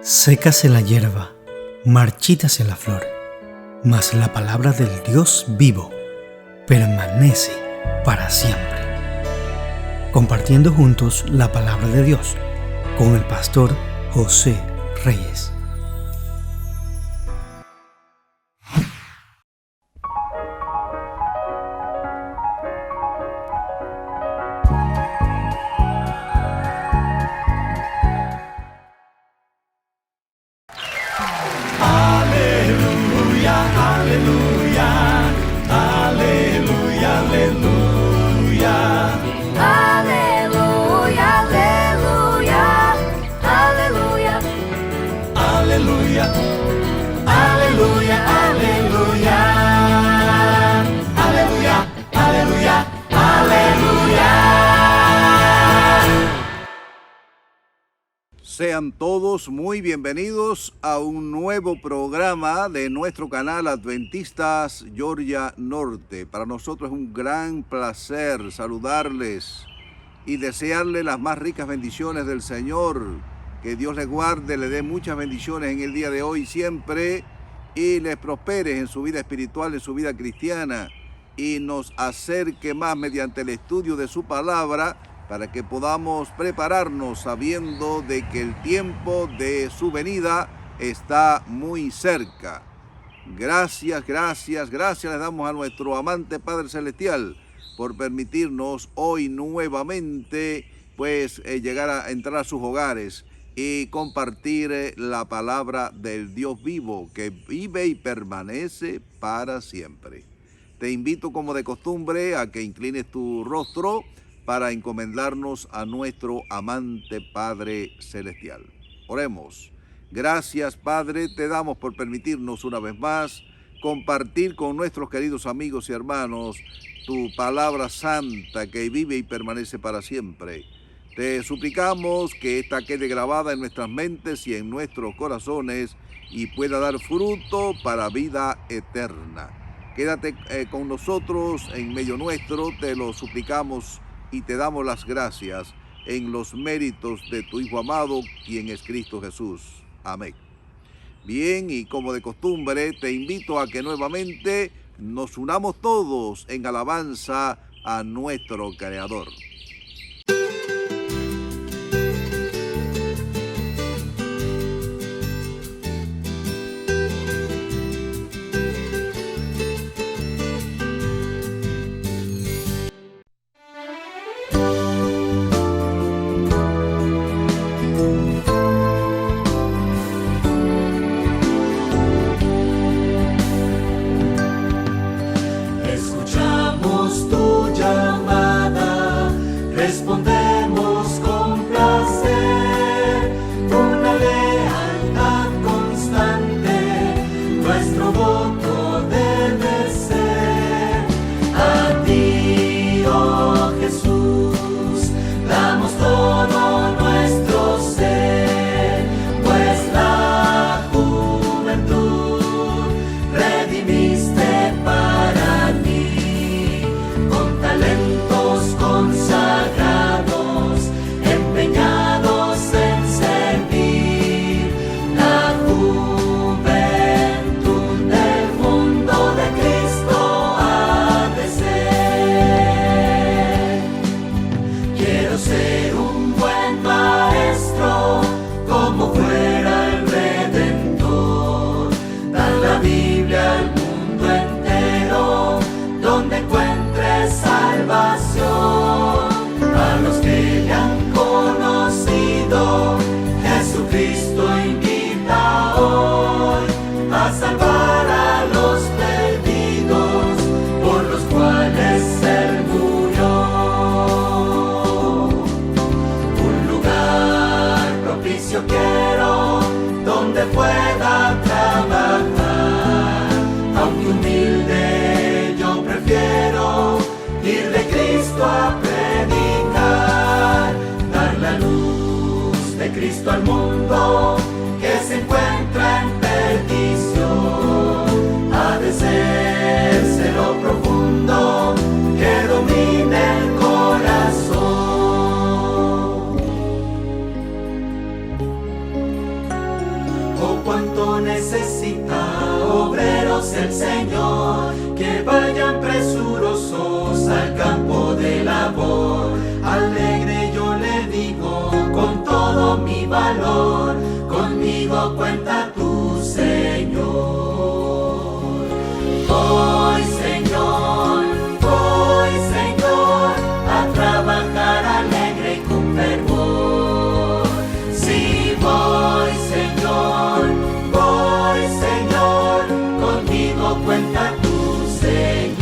Sécase la hierba, marchítase la flor, mas la palabra del Dios vivo permanece para siempre. Compartiendo juntos la palabra de Dios con el pastor José Reyes. Sean todos muy bienvenidos a un nuevo programa de nuestro canal Adventistas Georgia Norte. Para nosotros es un gran placer saludarles y desearles las más ricas bendiciones del Señor. Que Dios les guarde, le dé muchas bendiciones en el día de hoy siempre y les prospere en su vida espiritual, en su vida cristiana y nos acerque más mediante el estudio de su palabra para que podamos prepararnos sabiendo de que el tiempo de su venida está muy cerca. Gracias le damos a nuestro amante Padre Celestial por permitirnos hoy nuevamente llegar a entrar a sus hogares y compartir la palabra del Dios vivo que vive y permanece para siempre. Te invito como de costumbre a que inclines tu rostro para encomendarnos a nuestro amante Padre Celestial. Oremos. Gracias, Padre, te damos por permitirnos una vez más compartir con nuestros queridos amigos y hermanos tu palabra santa que vive y permanece para siempre. Te suplicamos que esta quede grabada en nuestras mentes y en nuestros corazones y pueda dar fruto para vida eterna. Quédate con nosotros en medio nuestro, te lo suplicamos y te damos las gracias en los méritos de tu Hijo amado, quien es Cristo Jesús. Amén. Bien, y como de costumbre, te invito a que nuevamente nos unamos todos en alabanza a nuestro Creador. Cristo al mundo que se encuentra en perdición. Ha de ser celo profundo que domine el corazón. Dios el Señor, que vayan presurosos al campo de labor. Alegre yo le digo con todo mi valor, conmigo cuenta tu Señor. Voy Señor, a trabajar alegre y con fervor. Sí, voy Señor, conmigo cuenta tu Señor.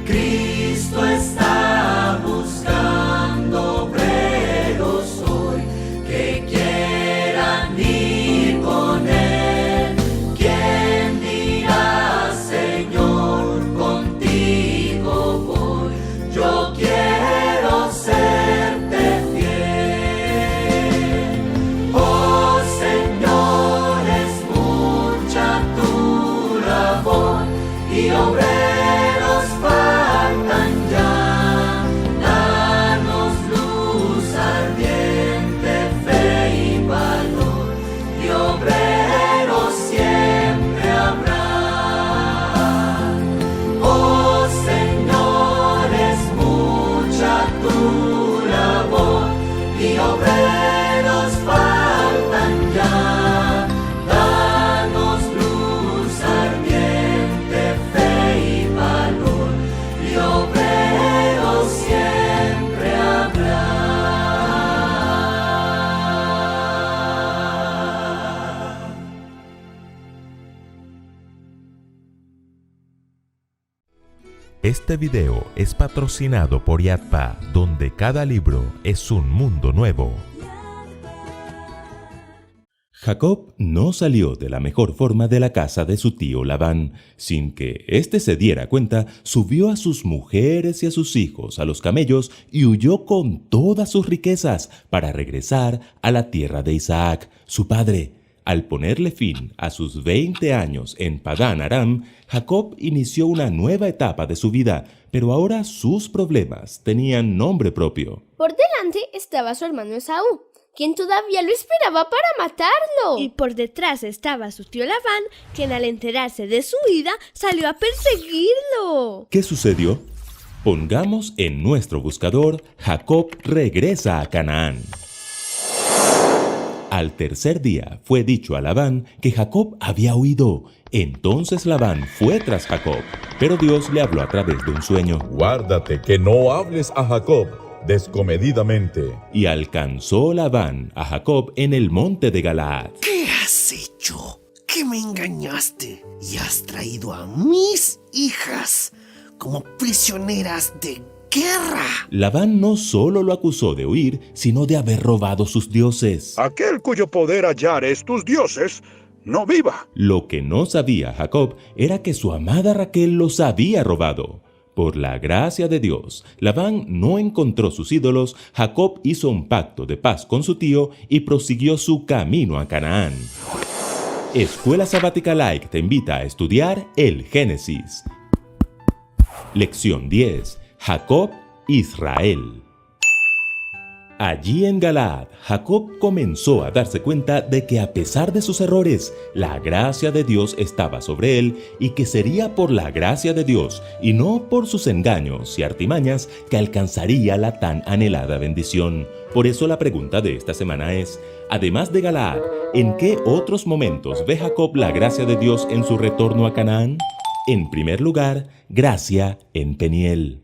Cristo está buscando obreros hoy que quieran ir con Él. ¿Quién dirá, Señor, contigo voy? Yo quiero serte fiel. Oh Señor, es mucha tu labor y obreros faltan ya. Danos luz ardiente, fe y valor, y obreros siempre habrá. Oh Señor, es mucha tu labor y obreros faltan ya. Danos luz ardiente, fe y valor, y obreros siempre habrá. Este video es patrocinado por Yadpa, donde cada libro es un mundo nuevo. Jacob no salió de la mejor forma de la casa de su tío Labán. Sin que éste se diera cuenta, subió a sus mujeres y a sus hijos a los camellos y huyó con todas sus riquezas para regresar a la tierra de Isaac, su padre. Al ponerle fin a sus 20 años en Padán Aram, Jacob inició una nueva etapa de su vida, pero ahora sus problemas tenían nombre propio. Por delante estaba su hermano Esaú, quien todavía lo esperaba para matarlo. Y por detrás estaba su tío Labán, quien al enterarse de su huida salió a perseguirlo. ¿Qué sucedió? Pongamos en nuestro buscador Jacob regresa a Canaán. Al tercer día fue dicho a Labán que Jacob había huido. Entonces Labán fue tras Jacob, pero Dios le habló a través de un sueño. Guárdate que no hables a Jacob descomedidamente. Y alcanzó Labán a Jacob en el monte de Galaad. ¿Qué has hecho? ¿Que me engañaste y has traído a mis hijas como prisioneras de guerra? Labán no solo lo acusó de huir, sino de haber robado sus dioses. Aquel cuyo poder hallares tus dioses, no viva. Lo que no sabía Jacob era que su amada Raquel los había robado. Por la gracia de Dios, Labán no encontró sus ídolos. Jacob hizo un pacto de paz con su tío y prosiguió su camino a Canaán. Escuela Sabática Like te invita a estudiar el Génesis. Lección 10. Jacob, Israel. Allí en Galaad, Jacob comenzó a darse cuenta de que a pesar de sus errores, la gracia de Dios estaba sobre él y que sería por la gracia de Dios y no por sus engaños y artimañas que alcanzaría la tan anhelada bendición. Por eso la pregunta de esta semana es, además de Galaad, ¿en qué otros momentos ve Jacob la gracia de Dios en su retorno a Canaán? En primer lugar, gracia en Peniel.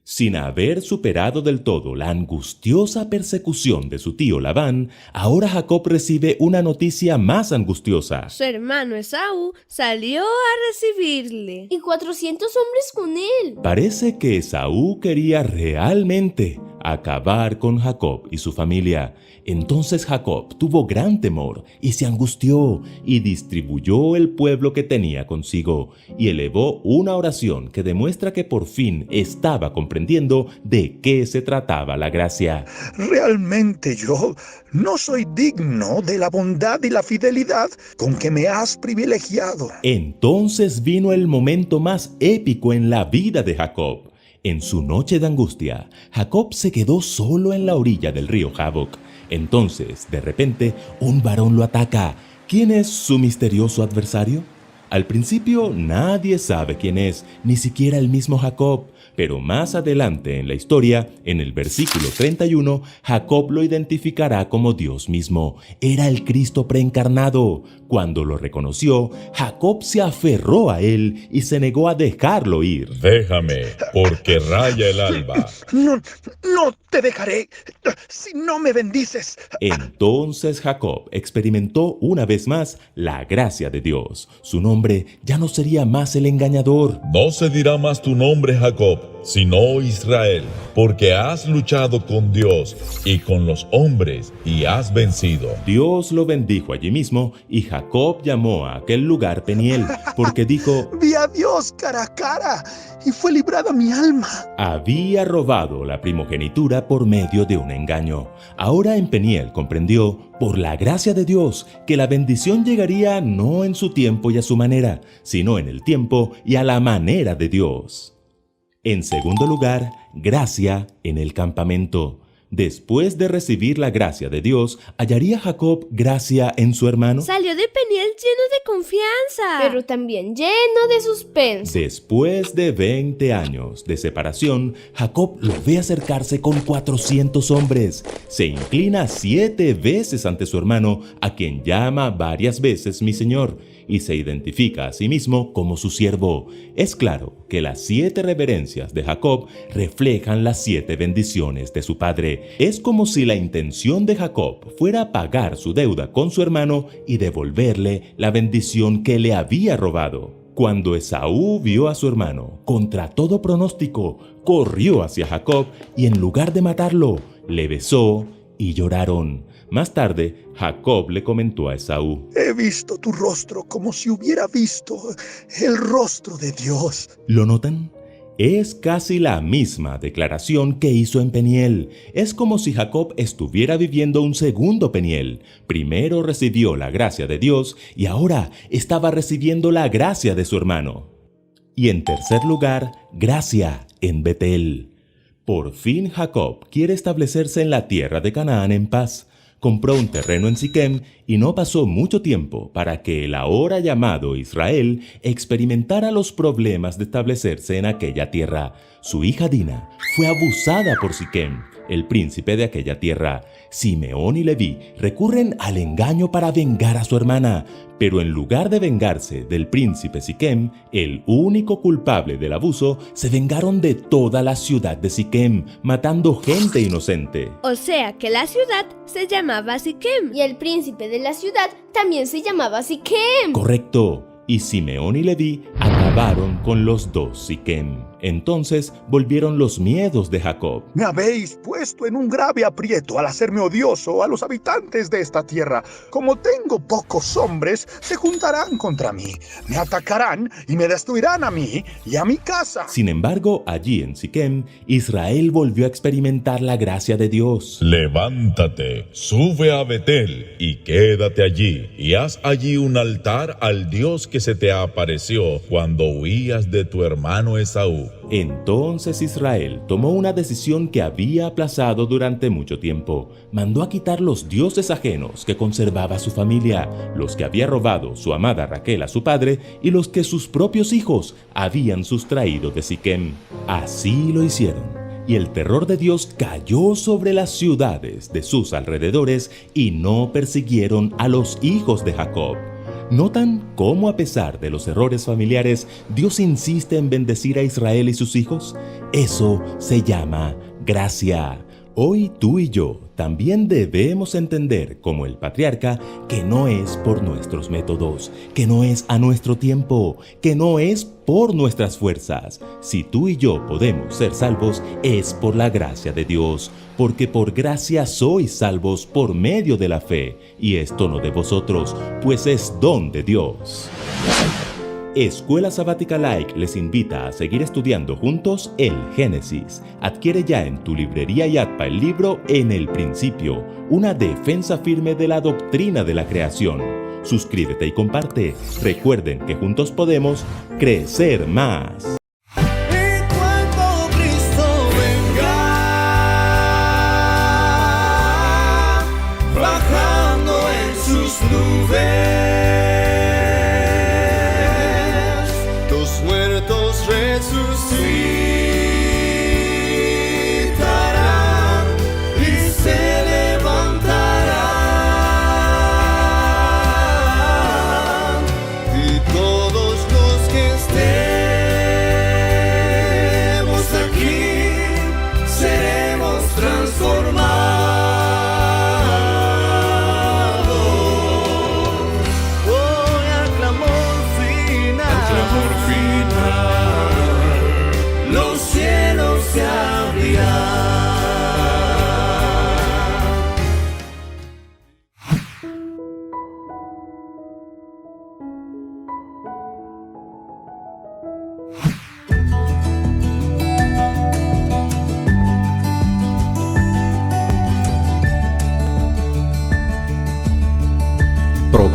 Sin haber superado del todo la angustiosa persecución de su tío Labán, ahora Jacob recibe una noticia más angustiosa. Su hermano Esaú salió a recibirle. Y 400 hombres con él. Parece que Esaú quería realmente acabar con Jacob y su familia. Entonces Jacob tuvo gran temor y se angustió y distribuyó el pueblo que tenía consigo y elevó una oración que demuestra que por fin estaba comprendiendo de qué se trataba la gracia. Realmente yo no soy digno de la bondad y la fidelidad con que me has privilegiado. Entonces vino el momento más épico en la vida de Jacob. En su noche de angustia, Jacob se quedó solo en la orilla del río Jaboc. Entonces, de repente, un varón lo ataca. ¿Quién es su misterioso adversario? Al principio nadie sabe quién es, ni siquiera el mismo Jacob, pero más adelante en la historia, en el versículo 31, Jacob lo identificará como Dios mismo. Era el Cristo preencarnado. Cuando lo reconoció, Jacob se aferró a él y se negó a dejarlo ir. Déjame, porque raya el alba. No, no te dejaré si no me bendices. Entonces Jacob experimentó una vez más la gracia de Dios. Su nombre ya no sería más el engañador. No se dirá más tu nombre, Jacob, sino Israel, porque has luchado con Dios y con los hombres y has vencido. Dios lo bendijo allí mismo y Jacob llamó a aquel lugar Peniel, porque dijo: Vi a Dios cara a cara y fue librada mi alma. había robado la primogenitura por medio de un engaño. Ahora en Peniel comprendió, por la gracia de Dios, que la bendición llegaría no en su tiempo y a su manera, sino en el tiempo y a la manera de Dios. En segundo lugar, gracia en el campamento. Después de recibir la gracia de Dios, ¿hallaría Jacob gracia en su hermano? Salió de Peniel lleno de confianza. Pero también lleno de suspenso. Después de 20 años de separación, Jacob lo ve acercarse con 400 hombres. Se inclina 7 veces ante su hermano, a quien llama varias veces mi señor, y se identifica a sí mismo como su siervo. Es claro que las 7 reverencias de Jacob reflejan las 7 bendiciones de su padre. Es como si la intención de Jacob fuera pagar su deuda con su hermano y devolverle la bendición que le había robado. Cuando Esaú vio a su hermano, contra todo pronóstico, corrió hacia Jacob y en lugar de matarlo, le besó y lloraron. Más tarde, Jacob le comentó a Esaú: He visto tu rostro como si hubiera visto el rostro de Dios. ¿Lo notan? Es casi la misma declaración que hizo en Peniel. Es como si Jacob estuviera viviendo un segundo Peniel. Primero recibió la gracia de Dios y ahora estaba recibiendo la gracia de su hermano. Y en tercer lugar, gracia en Betel. Por fin Jacob quiere establecerse en la tierra de Canaán en paz. Compró un terreno en Siquem y no pasó mucho tiempo para que el ahora llamado Israel experimentara los problemas de establecerse en aquella tierra. Su hija Dina fue abusada por Siquem, el príncipe de aquella tierra. Simeón y Leví recurren al engaño para vengar a su hermana, pero en lugar de vengarse del príncipe Siquem, el único culpable del abuso, se vengaron de toda la ciudad de Siquem, matando gente inocente. O sea que la ciudad se llamaba Siquem. Y el príncipe de la ciudad también se llamaba Siquem. Correcto. Y Simeón y Leví acabaron con los dos Siquem. Entonces volvieron los miedos de Jacob. Me habéis puesto en un grave aprieto al hacerme odioso a los habitantes de esta tierra. Como tengo pocos hombres, se juntarán contra mí, me atacarán y me destruirán a mí y a mi casa. Sin embargo, allí en Siquem, Israel volvió a experimentar la gracia de Dios. Levántate, sube a Betel y quédate allí, y haz allí un altar al Dios que se te apareció cuando huías de tu hermano Esaú. Entonces Israel tomó una decisión que había aplazado durante mucho tiempo. Mandó a quitar los dioses ajenos que conservaba su familia, los que había robado su amada Raquel a su padre y los que sus propios hijos habían sustraído de Siquem. Así lo hicieron. Y el terror de Dios cayó sobre las ciudades de sus alrededores y no persiguieron a los hijos de Jacob. ¿Notan cómo a pesar de los errores familiares, Dios insiste en bendecir a Israel y sus hijos? Eso se llama gracia. Hoy tú y yo también debemos entender, como el patriarca, que no es por nuestros métodos, que no es a nuestro tiempo, que no es por nuestras fuerzas. Si tú y yo podemos ser salvos, es por la gracia de Dios, porque por gracia sois salvos por medio de la fe, y esto no de vosotros, pues es don de Dios. Escuela Sabática Like les invita a seguir estudiando juntos el Génesis. Adquiere ya en tu librería Yatpa el libro En el Principio, una defensa firme de la doctrina de la creación. Suscríbete y comparte. Recuerden que juntos podemos crecer más.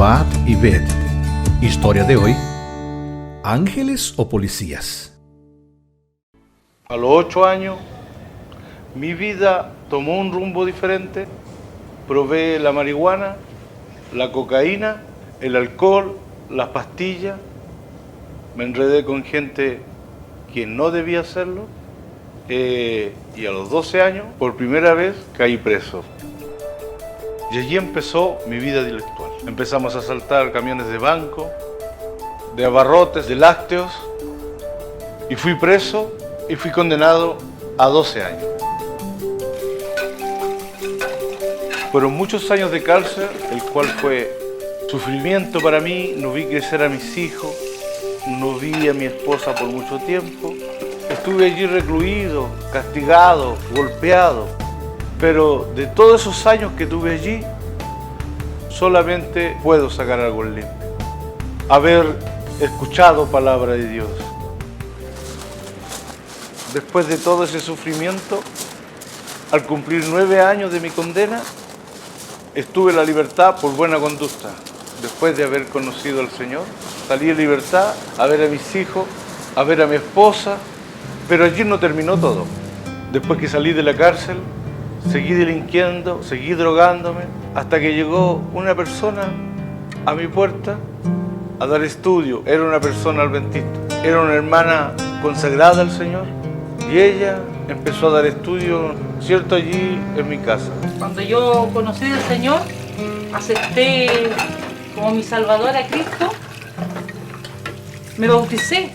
Probad y ved. Historia de hoy: ¿ángeles o policías? A los 8 años, mi vida tomó un rumbo diferente. Probé la marihuana, la cocaína, el alcohol, las pastillas. Me enredé con gente que no debía hacerlo. Y a los 12 años, por primera vez, caí preso. Y allí empezó mi vida delictual. Empezamos a asaltar camiones de banco, de abarrotes, de lácteos, y fui preso y fui condenado a 12 años. Fueron muchos años de cárcel, el cual fue sufrimiento para mí. No vi crecer a mis hijos, no vi a mi esposa por mucho tiempo. Estuve allí recluido, castigado, golpeado, pero de todos esos años que tuve allí, solamente puedo sacar algo en limpio. Haber escuchado palabra de Dios. Después de todo ese sufrimiento, al cumplir 9 años de mi condena, estuve en la libertad por buena conducta. Después de haber conocido al Señor, salí en libertad a ver a mis hijos, a ver a mi esposa, pero allí no terminó todo. Después que salí de la cárcel, seguí delinquiendo, seguí drogándome, hasta que llegó una persona a mi puerta a dar estudio. Era una persona adventista, era una hermana consagrada al Señor, y ella empezó a dar estudio, cierto, allí en mi casa. Cuando yo conocí al Señor, acepté como mi Salvador a Cristo, me bauticé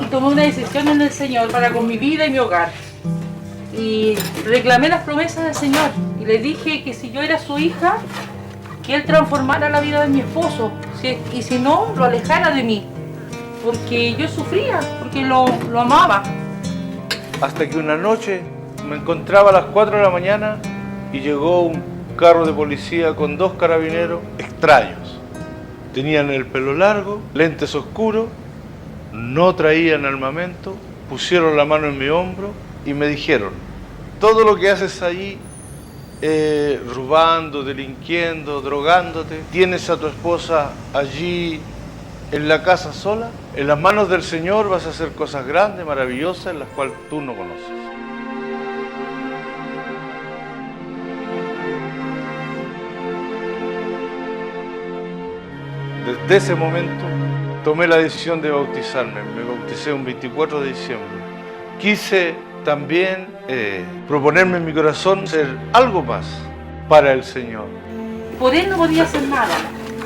y tomé una decisión en el Señor para con mi vida y mi hogar. Y reclamé las promesas del Señor y le dije que si yo era su hija, que Él transformara la vida de mi esposo, y si no, lo alejara de mí, porque yo sufría, porque lo amaba. Hasta que una noche me encontraba a las 4 de la mañana y llegó un carro de policía con 2 carabineros extraños. Tenían el pelo largo, lentes oscuros, no traían armamento, pusieron la mano en mi hombro y me dijeron: todo lo que haces allí, robando, delinquiendo, drogándote, tienes a tu esposa allí en la casa sola, en las manos del Señor vas a hacer cosas grandes, maravillosas, las cuales tú no conoces. Desde ese momento tomé la decisión de bautizarme. Me bauticé un 24 de diciembre. Quise también proponerme en mi corazón ser algo más para el Señor. Por Él no podía hacer nada,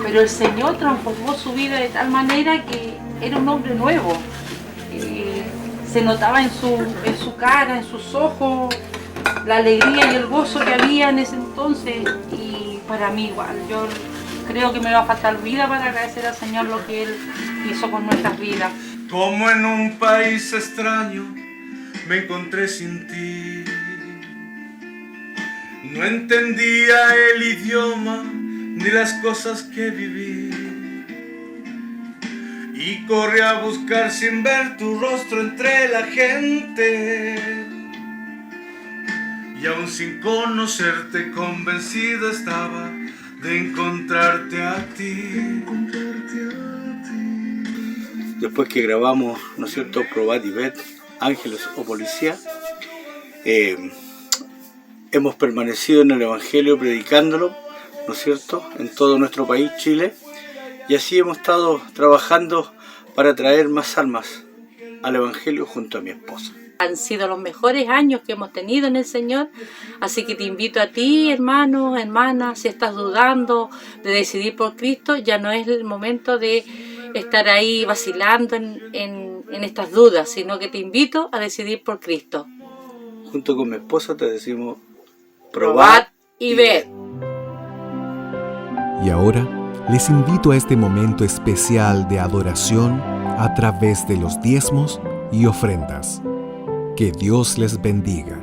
pero el Señor transformó su vida de tal manera que era un hombre nuevo. Se notaba en su cara, en sus ojos, la alegría y el gozo que había en ese entonces. Y para mí igual, yo creo que me va a faltar vida para agradecer al Señor lo que Él hizo con nuestras vidas. Como en un país extraño me encontré sin ti. No entendía el idioma ni las cosas que viví. Y corrí a buscar sin ver tu rostro entre la gente. Y aún sin conocerte, convencido estaba de encontrarte a ti. Después que grabamos, ¿no es cierto?, Probad y ved, ángeles o policía, hemos permanecido en el Evangelio predicándolo, ¿no es cierto?, en todo nuestro país, Chile, y así hemos estado trabajando para traer más almas al Evangelio junto a mi esposa. Han sido los mejores años que hemos tenido en el Señor, así que te invito a ti, hermano, hermana, si estás dudando de decidir por Cristo, ya no es el momento de estar ahí vacilando en estas dudas, sino que te invito a decidir por Cristo. Junto con mi esposa te decimos: probad y ved. Y ahora les invito a este momento especial de adoración a través de los diezmos y ofrendas. Que Dios les bendiga.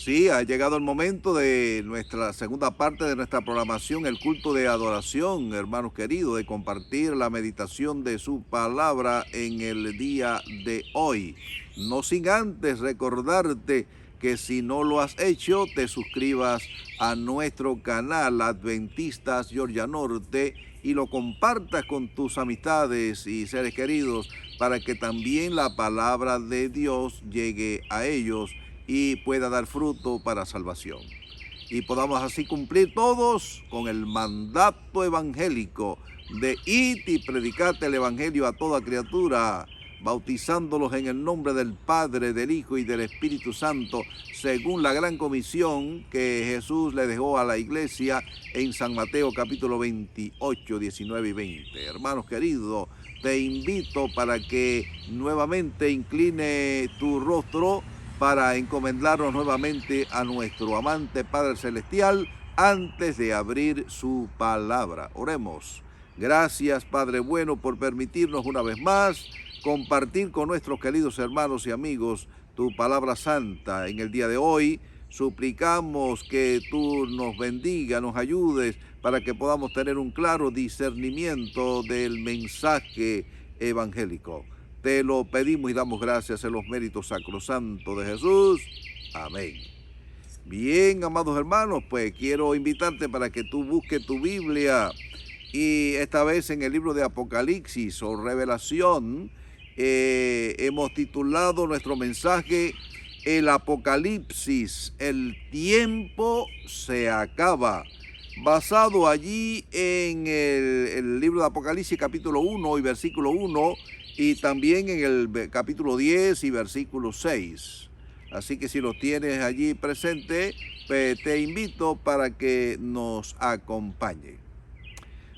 Sí, ha llegado el momento de nuestra segunda parte de nuestra programación, el culto de adoración, hermanos queridos, de compartir la meditación de su palabra en el día de hoy. No sin antes recordarte que si no lo has hecho, te suscribas a nuestro canal Adventistas Georgia Norte y lo compartas con tus amistades y seres queridos para que también la palabra de Dios llegue a ellos y pueda dar fruto para salvación. Y podamos así cumplir todos con el mandato evangélico de id y predicad el evangelio a toda criatura, bautizándolos en el nombre del Padre, del Hijo y del Espíritu Santo, según la gran comisión que Jesús le dejó a la iglesia en San Mateo capítulo 28, 19 y 20. Hermanos queridos, te invito para que nuevamente incline tu rostro para encomendarnos nuevamente a nuestro amante Padre Celestial antes de abrir su palabra. Oremos. Gracias, Padre bueno, por permitirnos una vez más compartir con nuestros queridos hermanos y amigos tu palabra santa. En el día de hoy suplicamos que tú nos bendiga, nos ayudes para que podamos tener un claro discernimiento del mensaje evangélico. Te lo pedimos y damos gracias en los méritos sacrosantos de Jesús. Amén. Bien, amados hermanos, pues quiero invitarte para que tú busques tu Biblia y esta vez en el libro de Apocalipsis o Revelación hemos titulado nuestro mensaje El Apocalipsis, el tiempo se acaba, basado allí en el libro de Apocalipsis capítulo 1 y versículo 1 y también en el capítulo 10 y versículo 6. Así que si los tienes allí presente, te invito para que nos acompañe.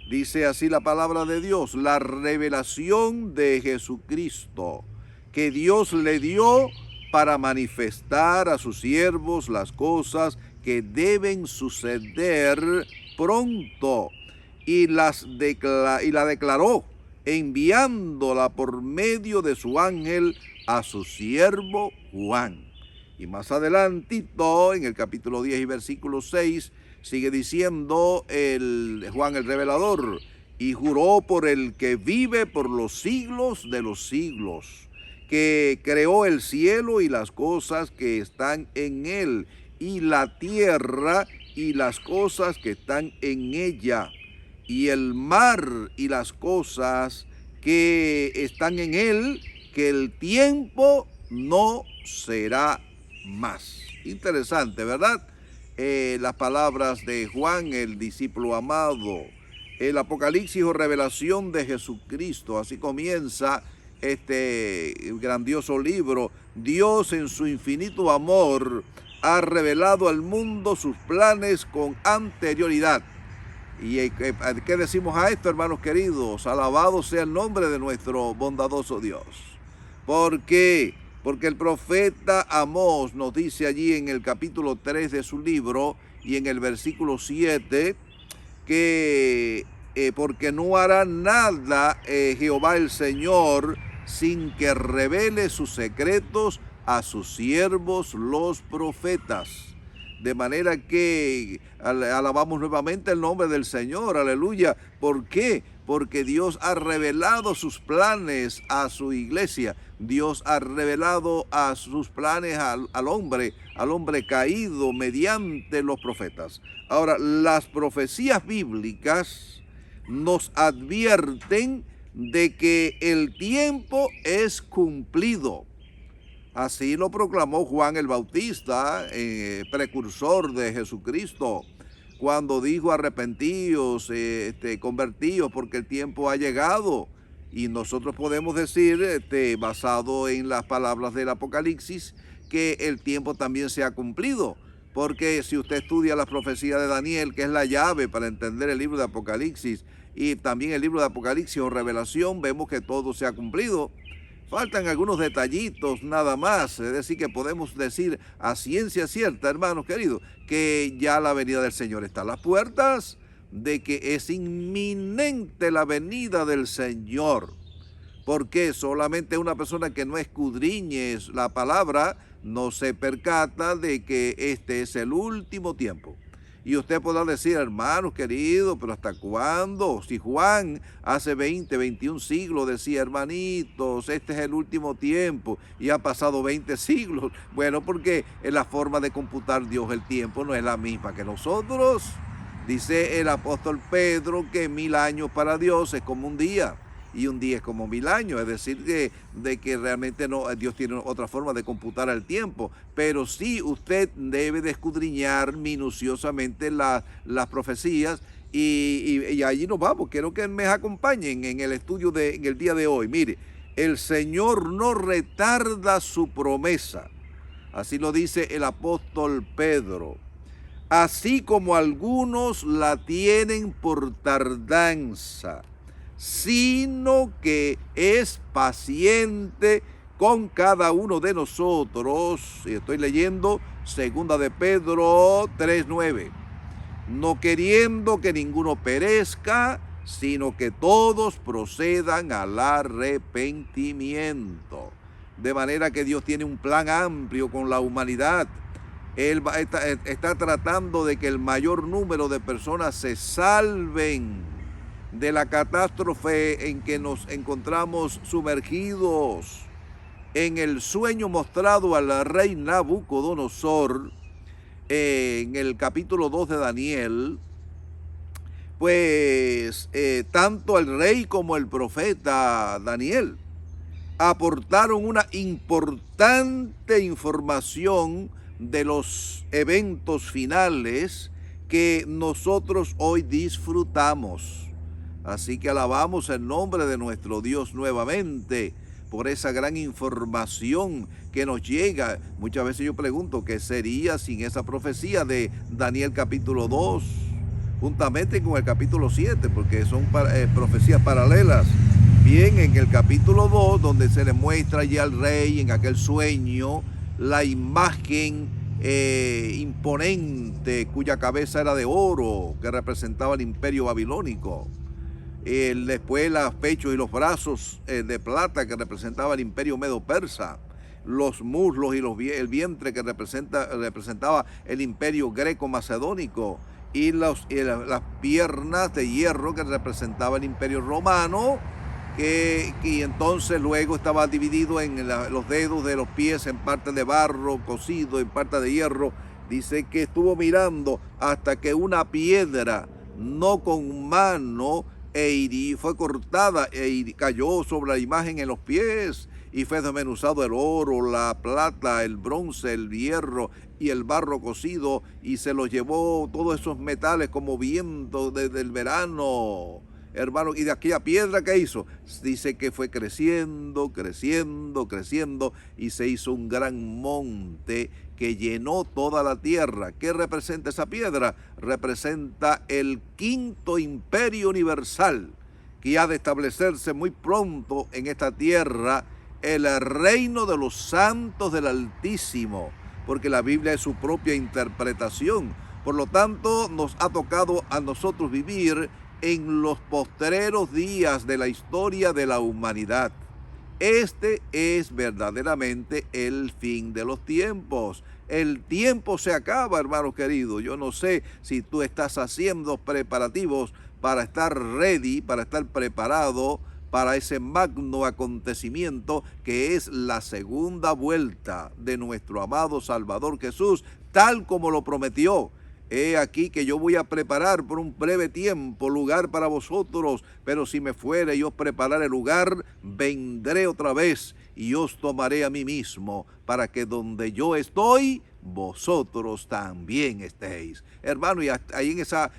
Dice así la palabra de Dios, la revelación de Jesucristo, que Dios le dio para manifestar a sus siervos las cosas que deben suceder pronto, y la declaró, enviándola por medio de su ángel a su siervo Juan. Y más adelantito, en el capítulo 10 y versículo 6, sigue diciendo Juan el revelador, y juró por el que vive por los siglos de los siglos, que creó el cielo y las cosas que están en él, y la tierra y las cosas que están en ella, y el mar y las cosas que están en él, que el tiempo no será más. Interesante, ¿verdad? Las palabras de Juan, el discípulo amado. El Apocalipsis o revelación de Jesucristo. Así comienza este grandioso libro. Dios en su infinito amor ha revelado al mundo sus planes con anterioridad. ¿Y qué decimos a esto, hermanos queridos? Alabado sea el nombre de nuestro bondadoso Dios. ¿Por qué? Porque el profeta Amós nos dice allí en el capítulo 3 de su libro y en el versículo 7 que porque no hará nada Jehová el Señor sin que revele sus secretos a sus siervos los profetas. De manera que alabamos nuevamente el nombre del Señor, aleluya. ¿Por qué? Porque Dios ha revelado sus planes a su iglesia. Dios ha revelado a sus planes al hombre caído mediante los profetas. Ahora, las profecías bíblicas nos advierten de que el tiempo es cumplido. Así lo proclamó Juan el Bautista, precursor de Jesucristo, cuando dijo arrepentíos, convertíos, porque el tiempo ha llegado. Y nosotros podemos decir, basado en las palabras del Apocalipsis, que el tiempo también se ha cumplido. Porque si usted estudia la profecía de Daniel, que es la llave para entender el libro de Apocalipsis, y también el libro de Apocalipsis o Revelación, vemos que todo se ha cumplido. Faltan algunos detallitos nada más, es decir, que podemos decir a ciencia cierta, hermanos queridos, que ya la venida del Señor está a las puertas, de que es inminente la venida del Señor. Porque solamente una persona que no escudriñe la palabra no se percata de que este es el último tiempo. Y usted podrá decir, hermanos queridos, pero ¿hasta cuándo? Si Juan hace 20, 21 siglos decía, hermanitos, este es el último tiempo, y han pasado 20 siglos. Bueno, porque la forma de computar Dios el tiempo no es la misma que nosotros. Dice el apóstol Pedro que 1000 años para Dios es como un día. Y un día es como 1000 años, es decir, de que realmente no, Dios tiene otra forma de computar el tiempo, pero sí usted debe de escudriñar minuciosamente las profecías y allí nos vamos. Quiero que me acompañen en el estudio en el día de hoy. Mire, el Señor no retarda su promesa, así lo dice el apóstol Pedro, así como algunos la tienen por tardanza, sino que es paciente con cada uno de nosotros. Y estoy leyendo 2 de Pedro 3:9. No queriendo que ninguno perezca, sino que todos procedan al arrepentimiento. De manera que Dios tiene un plan amplio con la humanidad. Él está tratando de que el mayor número de personas se salven de la catástrofe en que nos encontramos sumergidos. En el sueño mostrado al rey Nabucodonosor, en el capítulo 2 de Daniel, pues tanto el rey como el profeta Daniel aportaron una importante información de los eventos finales que nosotros hoy disfrutamos. Así que alabamos el nombre de nuestro Dios nuevamente por esa gran información que nos llega. Muchas veces yo pregunto, ¿qué sería sin esa profecía de Daniel capítulo 2? Juntamente con el capítulo 7, porque son profecías paralelas. Bien, en el capítulo 2, donde se le muestra ya al rey en aquel sueño la imagen imponente cuya cabeza era de oro, que representaba el imperio babilónico. Después los pechos y los brazos de plata, que representaba el imperio medo-persa, los muslos y el vientre, que representaba el imperio greco-macedónico, y las piernas de hierro, que representaba el imperio romano, y entonces luego estaba dividido en los dedos de los pies en parte de barro cocido, en parte de hierro. Dice que estuvo mirando hasta que una piedra, no con mano, fue cortada y cayó sobre la imagen en los pies, y fue desmenuzado el oro, la plata, el bronce, el hierro y el barro cocido, y se los llevó todos esos metales como viento desde el verano, hermano. Y de aquella piedra que hizo, dice que fue creciendo, creciendo, creciendo, y se hizo un gran monte que llenó toda la tierra. ¿Qué representa esa piedra? Representa el quinto imperio universal, que ha de establecerse muy pronto en esta tierra, el reino de los santos del Altísimo, porque la Biblia es su propia interpretación. Por lo tanto, nos ha tocado a nosotros vivir en los postreros días de la historia de la humanidad. Este es verdaderamente el fin de los tiempos. El tiempo se acaba, hermanos queridos. Yo no sé si tú estás haciendo preparativos para estar ready, para estar preparado para ese magno acontecimiento que es la segunda vuelta de nuestro amado Salvador Jesús, tal como lo prometió. He aquí que yo voy a preparar por un breve tiempo lugar para vosotros, pero si me fuere y os prepararé lugar, vendré otra vez y os tomaré a mí mismo, para que donde yo estoy, vosotros también estéis. Hermano, y ahí en esas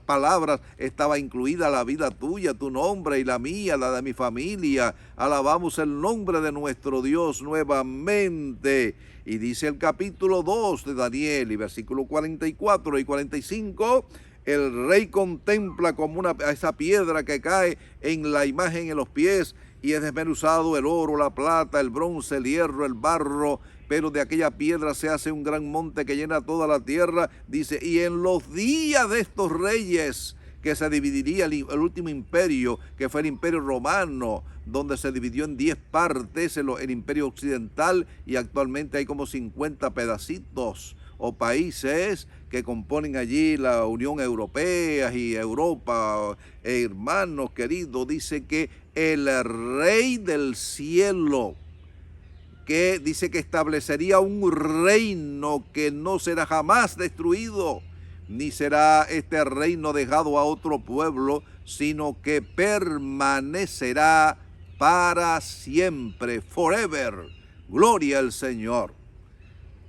palabras estaba incluida la vida tuya, tu nombre y la mía, la de mi familia. Alabamos el nombre de nuestro Dios nuevamente. Y dice el capítulo 2 de Daniel, y versículos 44 y 45, el rey contempla como esa piedra que cae en la imagen en los pies, y es desmenuzado el oro, la plata, el bronce, el hierro, el barro, pero de aquella piedra se hace un gran monte que llena toda la tierra. Dice, y en los días de estos reyes que se dividiría el último imperio, que fue el Imperio Romano, donde se dividió en 10 partes el Imperio Occidental, y actualmente hay como 50 pedacitos o países que componen allí la Unión Europea y Europa. Hermanos queridos, dice que el Rey del cielo, que dice que establecería un reino que no será jamás destruido, ni será este reino dejado a otro pueblo, sino que permanecerá para siempre, forever. Gloria al Señor.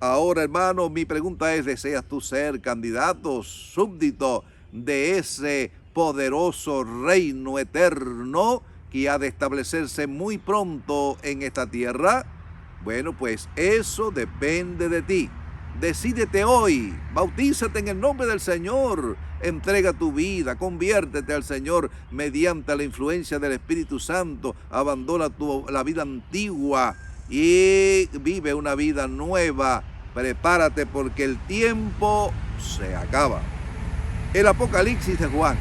Ahora, hermano, mi pregunta es, ¿deseas tú ser candidato, súbdito de ese poderoso reino eterno que ha de establecerse muy pronto en esta tierra? Bueno, pues eso depende de ti. Decídete hoy, bautízate en el nombre del Señor, entrega tu vida, conviértete al Señor mediante la influencia del Espíritu Santo, abandona la vida antigua y vive una vida nueva. Prepárate porque el tiempo se acaba. El Apocalipsis de Juan.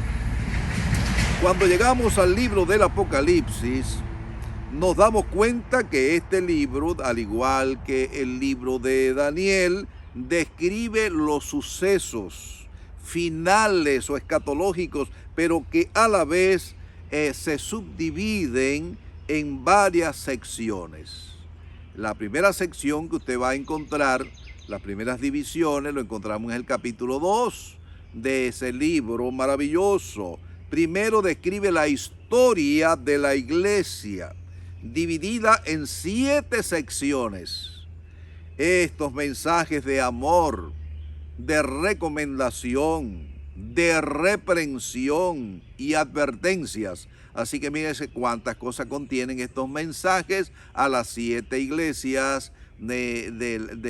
Cuando llegamos al libro del Apocalipsis, nos damos cuenta que este libro, al igual que el libro de Daniel, describe los sucesos finales o escatológicos, pero que a la vez se subdividen en varias secciones. La primera sección que usted va a encontrar, las primeras divisiones, lo encontramos en el capítulo 2 de ese libro maravilloso. Primero describe la historia de la iglesia, dividida en 7 secciones. Estos mensajes de amor, de recomendación, de reprensión y advertencias. Así que mírense cuántas cosas contienen estos mensajes a las 7 iglesias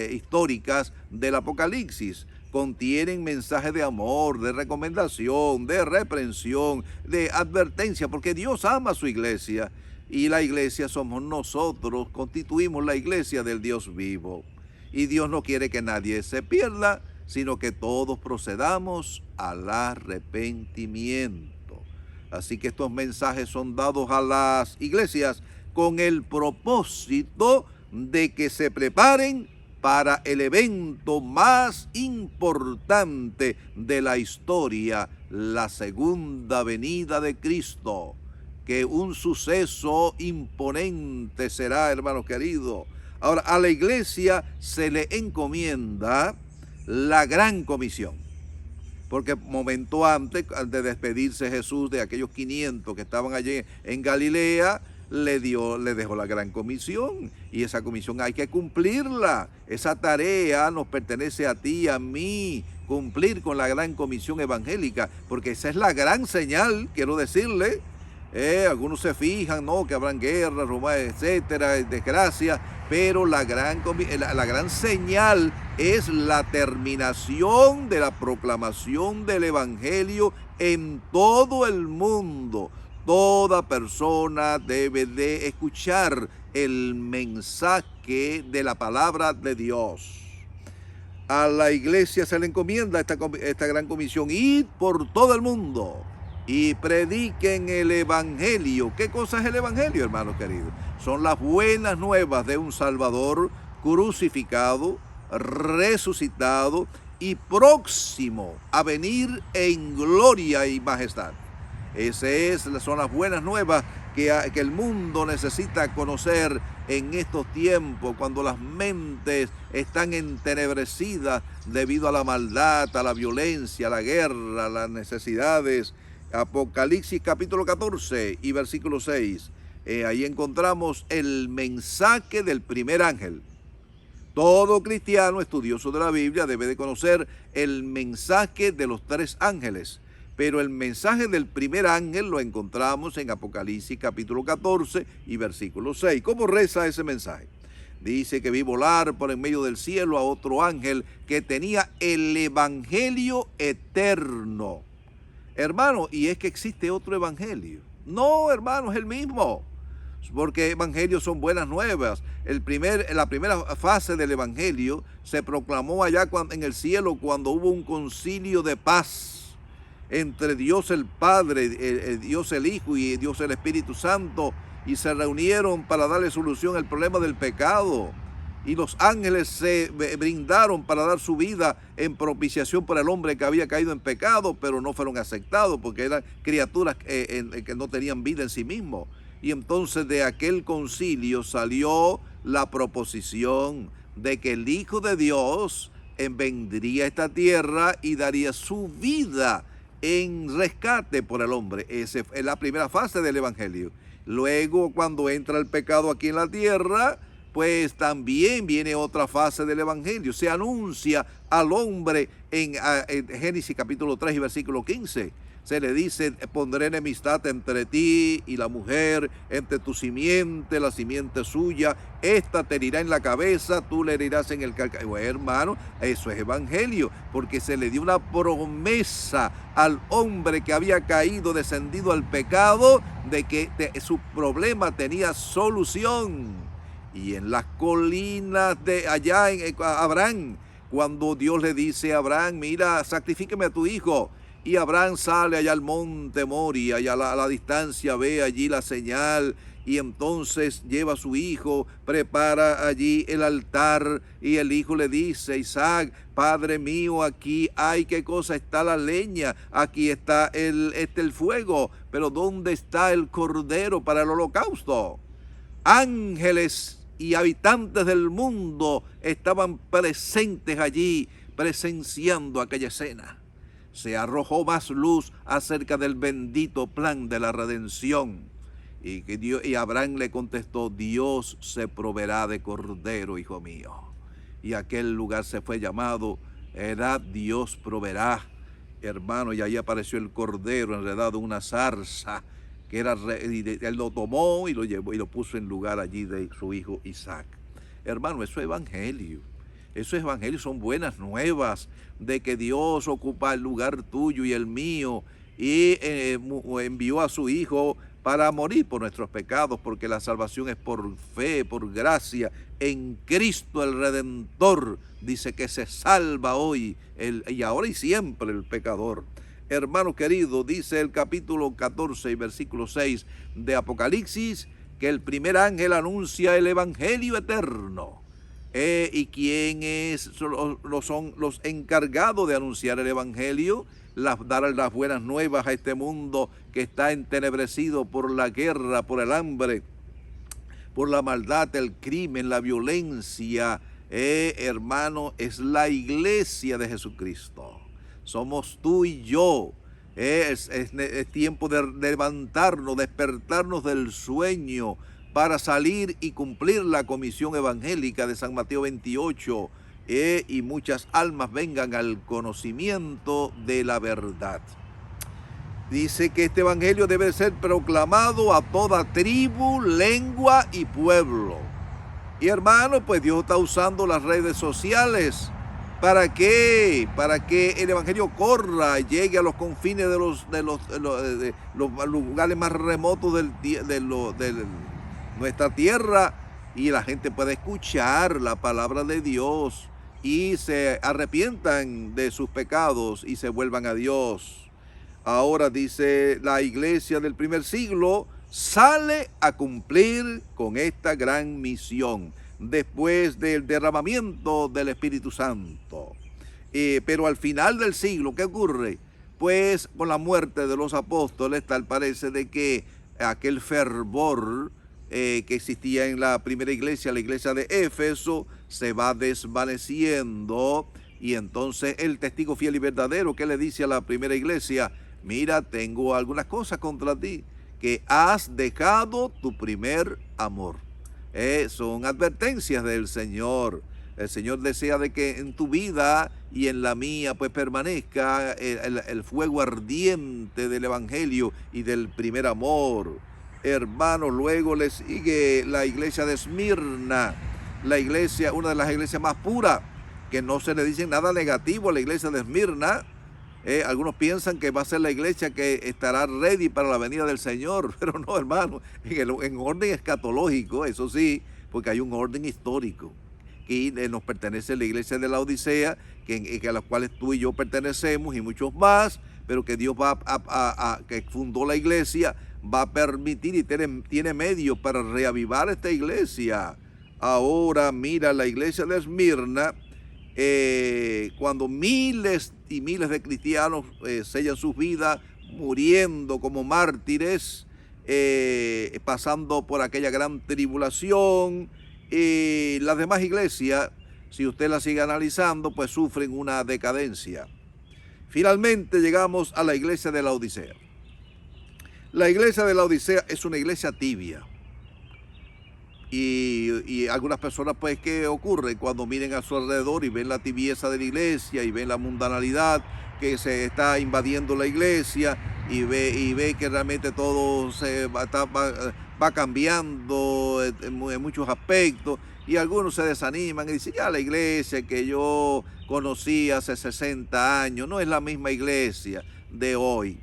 históricas del Apocalipsis. Contienen mensajes de amor, de recomendación, de reprensión, de advertencia, porque Dios ama a su iglesia y la iglesia somos nosotros, constituimos la iglesia del Dios vivo. Y Dios no quiere que nadie se pierda, sino que todos procedamos al arrepentimiento. Así que estos mensajes son dados a las iglesias con el propósito de que se preparen para el evento más importante de la historia, la segunda venida de Cristo, que un suceso imponente será, hermanos queridos. Ahora, a la iglesia se le encomienda la gran comisión, porque momento antes de despedirse Jesús de aquellos 500 que estaban allí en Galilea, le dejó la gran comisión, y esa comisión hay que cumplirla. Esa tarea nos pertenece a ti y a mí, cumplir con la gran comisión evangélica, porque esa es la gran señal, quiero decirle. Algunos se fijan, ¿no?, que habrán guerras, etcétera, desgracias, pero la gran señal es la terminación de la proclamación del evangelio en todo el mundo. Toda persona debe de escuchar el mensaje de la palabra de Dios. A la iglesia se le encomienda esta gran comisión: id por todo el mundo y prediquen el evangelio. ¿Qué cosa es el evangelio, hermanos queridos? Son las buenas nuevas de un Salvador crucificado, resucitado y próximo a venir en gloria y majestad. Son las buenas nuevas que el mundo necesita conocer en estos tiempos, cuando las mentes están entenebrecidas debido a la maldad, a la violencia, a la guerra, a las necesidades. Apocalipsis capítulo 14 y versículo 6. Ahí encontramos el mensaje del primer ángel. Todo cristiano estudioso de la Biblia debe de conocer el mensaje de los 3 ángeles. Pero el mensaje del primer ángel lo encontramos en Apocalipsis capítulo 14 y versículo 6. ¿Cómo reza ese mensaje? Dice que vi volar por en medio del cielo a otro ángel que tenía el evangelio eterno. Hermano, ¿y es que existe otro evangelio? No, hermano, es el mismo. Porque evangelios son buenas nuevas. La primera fase del evangelio se proclamó allá en el cielo cuando hubo un concilio de paz. entre Dios el Padre, Dios el Hijo y Dios el Espíritu Santo, y se reunieron para darle solución al problema del pecado. Y los ángeles se brindaron para dar su vida en propiciación por el hombre que había caído en pecado, pero no fueron aceptados porque eran criaturas que no tenían vida en sí mismos. Y entonces de aquel concilio salió la proposición de que el Hijo de Dios vendría a esta tierra y daría su vida en rescate por el hombre. Esa es la primera fase del Evangelio. Luego, cuando entra el pecado aquí en la tierra, pues también viene otra fase del Evangelio. Se anuncia al hombre en Génesis capítulo 3 y versículo 15. Se le dice: pondré enemistad entre ti y la mujer, entre tu simiente, la simiente suya. Esta te herirá en la cabeza, tú le herirás en el calcañar. Bueno, hermano, eso es evangelio, porque se le dio una promesa al hombre que había caído, descendido al pecado, de que su problema tenía solución. Y en las colinas de allá en Abraham, cuando Dios le dice a Abraham: mira, sacrifícame a tu hijo. Y Abraham sale allá al monte Moria, y a la distancia ve allí la señal, y entonces lleva a su hijo, prepara allí el altar, y el hijo le dice: Isaac, padre mío, aquí hay, ¿qué cosa? Está la leña, aquí está el fuego, pero ¿dónde está el cordero para el holocausto? Ángeles y habitantes del mundo estaban presentes allí, presenciando aquella escena. Se arrojó más luz acerca del bendito plan de la redención. Y Abraham le contestó: Dios se proveerá de cordero, hijo mío. Y aquel lugar se fue llamado Dios proveerá, hermano. Y ahí apareció el cordero enredado en una zarza, que él lo tomó y lo llevó y lo puso en lugar allí de su hijo Isaac. Hermano, eso es evangelio. Eso es evangelio, son buenas nuevas de que Dios ocupa el lugar tuyo y el mío, y envió a su Hijo para morir por nuestros pecados, porque la salvación es por fe, por gracia, en Cristo el Redentor. Dice que se salva hoy, y ahora y siempre, el pecador. Hermano querido, dice el capítulo 14 y versículo 6 de Apocalipsis, que el primer ángel anuncia el evangelio eterno. ¿Y quiénes son los encargados de anunciar el evangelio? Dar las buenas nuevas a este mundo que está entenebrecido por la guerra, por el hambre, por la maldad, el crimen, la violencia. Hermano, es la iglesia de Jesucristo. Somos tú y yo. Es tiempo de levantarnos, despertarnos del sueño, para salir y cumplir la comisión evangélica de San Mateo 28, y muchas almas vengan al conocimiento de la verdad. Dice que este evangelio debe ser proclamado a toda tribu, lengua y pueblo. Y hermano, pues Dios está usando las redes sociales. ¿Para qué? Para que el evangelio corra, llegue a los confines de los lugares más remotos de nuestra tierra, y la gente puede escuchar la palabra de Dios y se arrepientan de sus pecados y se vuelvan a Dios. Ahora, dice, la iglesia del primer siglo sale a cumplir con esta gran misión después del derramamiento del Espíritu Santo. Pero al final del siglo, ¿qué ocurre? Pues con la muerte de los apóstoles, tal parece de que aquel fervor que existía en la primera iglesia, la iglesia de Éfeso, se va desvaneciendo, y entonces el testigo fiel y verdadero, que le dice a la primera iglesia: mira, tengo algunas cosas contra ti, que has dejado tu primer amor. Son advertencias del Señor. El Señor desea de que en tu vida y en la mía pues permanezca el fuego ardiente del evangelio y del primer amor. Hermanos, luego le sigue la iglesia de Esmirna, la iglesia, una de las iglesias más puras, que no se le dice nada negativo a la iglesia de Esmirna. Algunos piensan que va a ser la iglesia que estará ready para la venida del Señor, pero no, hermano, en orden escatológico, eso sí, porque hay un orden histórico. Y nos pertenece la iglesia de la Odisea, a las cuales tú y yo pertenecemos, y muchos más, pero que Dios que fundó la iglesia, va a permitir y tiene medios para reavivar esta iglesia. Ahora mira la iglesia de Esmirna, cuando miles y miles de cristianos sellan sus vidas, muriendo como mártires, pasando por aquella gran tribulación, y las demás iglesias, si usted las sigue analizando, pues sufren una decadencia. Finalmente llegamos a la iglesia de la Odisea. La iglesia de la Odisea es una iglesia tibia. Y algunas personas, pues, ¿qué ocurre? Cuando miren a su alrededor y ven la tibieza de la iglesia y ven la mundanalidad que se está invadiendo la iglesia y ve que realmente todo va cambiando en muchos aspectos, y algunos se desaniman y dicen, ya la iglesia que yo conocí hace 60 años no es la misma iglesia de hoy.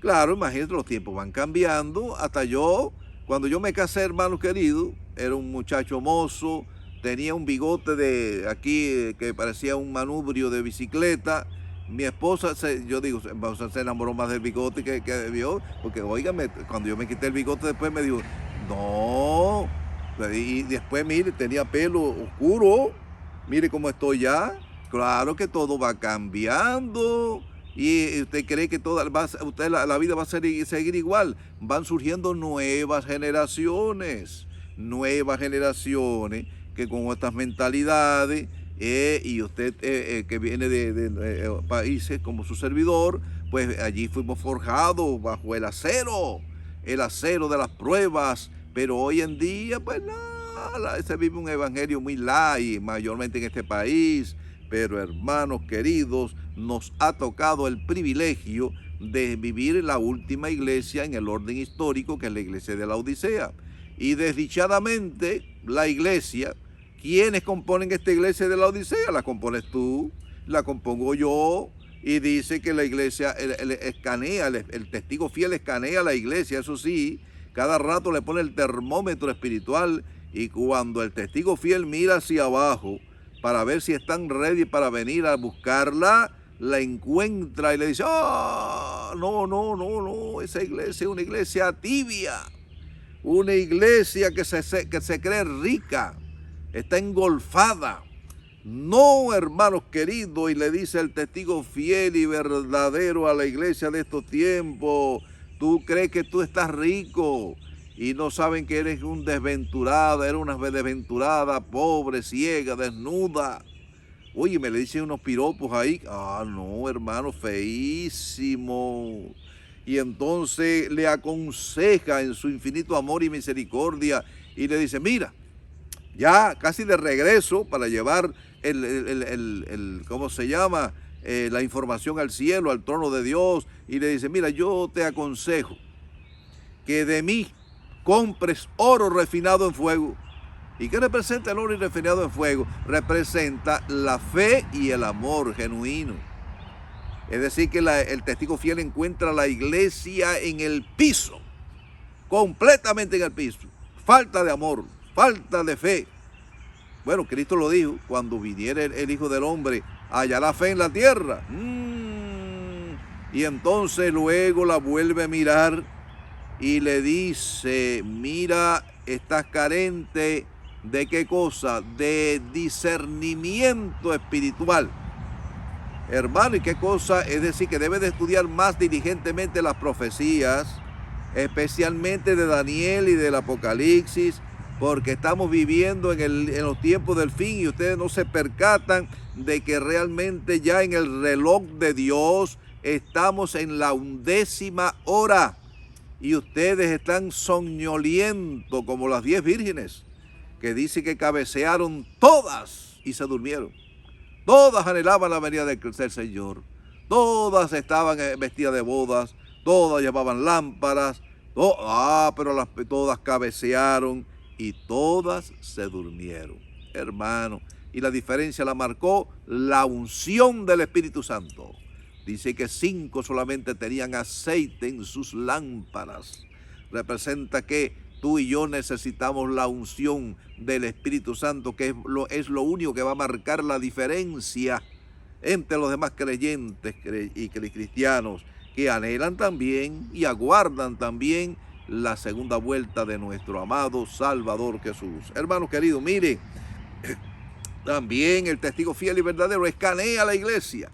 Claro, imagínate, los tiempos van cambiando. Hasta yo, cuando yo me casé, hermanos queridos, era un muchacho mozo, tenía un bigote de aquí que parecía un manubrio de bicicleta. Mi esposa, yo digo, se enamoró más del bigote que vio, porque óigame, cuando yo me quité el bigote después me dijo, no, y después mire, tenía pelo oscuro, mire cómo estoy ya. Claro que todo va cambiando. Y usted cree que la vida va a seguir igual. Van surgiendo nuevas generaciones que con estas mentalidades, y usted que viene de países como su servidor, pues allí fuimos forjados bajo el acero de las pruebas, pero hoy en día pues nada, se vive un evangelio muy light, mayormente en este país. Pero hermanos queridos, nos ha tocado el privilegio de vivir en la última iglesia en el orden histórico, que es la iglesia de la Odisea. Y desdichadamente la iglesia, ¿quiénes componen esta iglesia de la Odisea? La compones tú, la compongo yo, y dice que la iglesia escanea, el testigo fiel escanea la iglesia, eso sí, cada rato le pone el termómetro espiritual, y cuando el testigo fiel mira hacia abajo para ver si están ready para venir a buscarla, la encuentra y le dice, no, esa iglesia es una iglesia tibia, una iglesia que se cree rica, está engolfada. No, hermanos queridos, y le dice el testigo fiel y verdadero a la iglesia de estos tiempos, tú crees que tú estás rico y no saben que eres un desventurado, eres una desventurada, pobre, ciega, desnuda. Oye, me le dicen unos piropos ahí. No, hermano, feísimo. Y entonces le aconseja en su infinito amor y misericordia y le dice, mira, ya casi de regreso para llevar ¿cómo se llama? La información al cielo, al trono de Dios, y le dice, mira, yo te aconsejo que de mí compres oro refinado en fuego. ¿Y qué representa el oro refinado en fuego? Representa la fe y el amor genuino. Es decir, que el testigo fiel encuentra la iglesia en el piso, completamente en el piso. Falta de amor, falta de fe. Bueno, Cristo lo dijo, cuando viniera el Hijo del Hombre, hallará fe en la tierra. Y entonces luego la vuelve a mirar y le dice, mira, estás carente ¿de qué cosa? De discernimiento espiritual. Hermano, ¿y qué cosa? Es decir, que debe de estudiar más diligentemente las profecías, especialmente de Daniel y del Apocalipsis, porque estamos viviendo en los tiempos del fin y ustedes no se percatan de que realmente ya en el reloj de Dios estamos en la 11ª hora y ustedes están soñolientos como las 10 vírgenes, que dice que cabecearon todas y se durmieron. Todas anhelaban la venida del Señor, todas estaban vestidas de bodas, todas llevaban lámparas, pero todas cabecearon y todas se durmieron, hermano. Y la diferencia la marcó la unción del Espíritu Santo. Dice que 5 solamente tenían aceite en sus lámparas. Representa que tú y yo necesitamos la unción del Espíritu Santo, que es lo único que va a marcar la diferencia entre los demás creyentes y cristianos que anhelan también y aguardan también la segunda vuelta de nuestro amado Salvador Jesús. Hermanos queridos, miren, también el testigo fiel y verdadero escanea a la iglesia